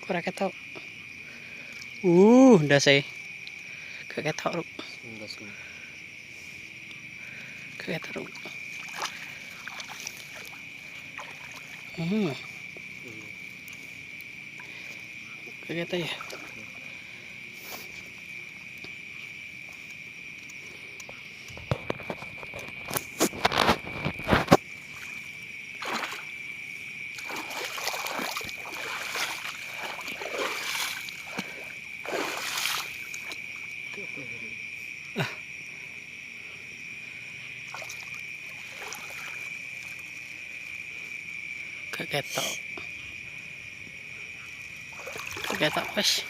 ora ketok. Ndase. Gak ketok, Ruk. Gak ketok, Ruk. Gak ketok ya. Gak ketok. Gak ketok wis.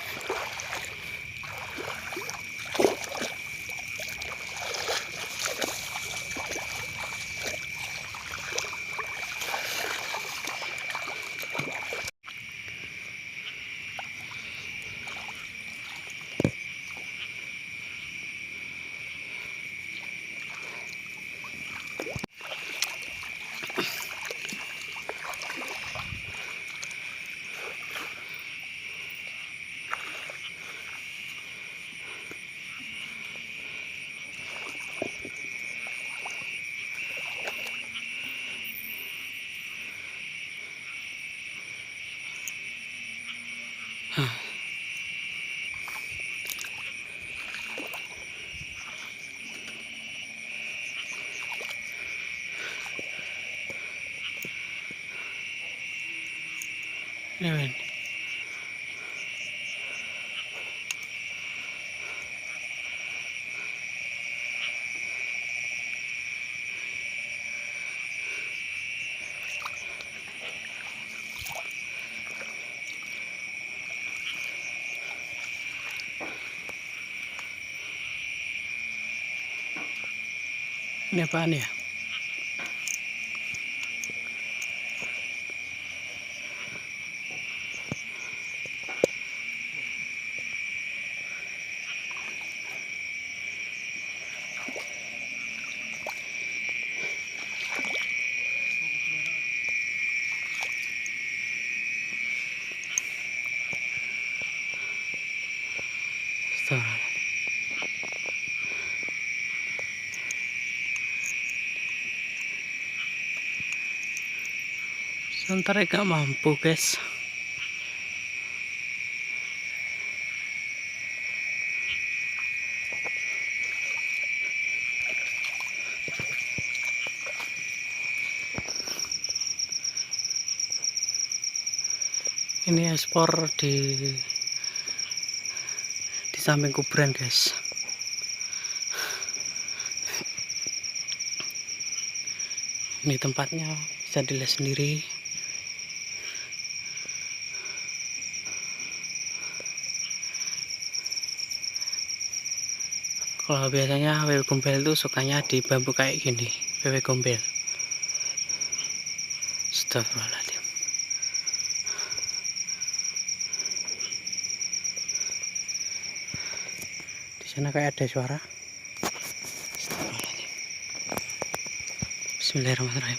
Ini apaan ya? Sementara gak mampu, guys. Ini ekspor di samping kuburan, guys. Ini tempatnya bisa dilihat sendiri. Kalau biasanya wewe gombel itu sukanya di bambu kayak gini, wewe gombel. Astagfirullahaladzim. Di sana kayak ada suara. Astagfirullahaladzim. Bismillahirrahmanirrahim.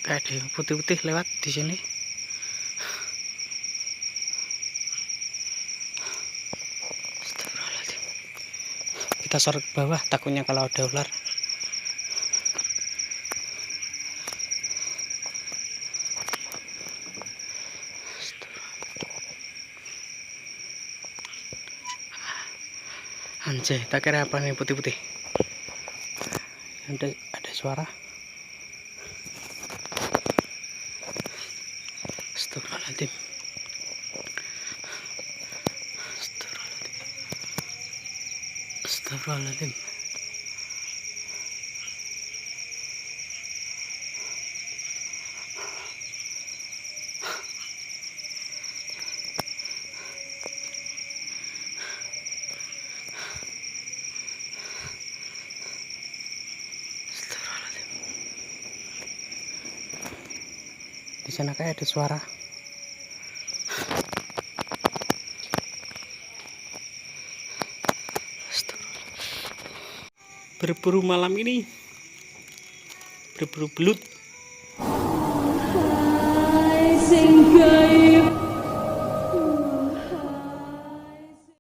Kayak ada yang putih-putih lewat di sini. Astagfirullahaladzim. Kita sorot ke bawah, takutnya kalau ada ular. Anjay, tak kira apa nih putih-putih. Ada suara. Astagfirullahaladzim. Astagfirullahaladzim. Di sana kayak ada suara. Berburu malam ini, berburu belut.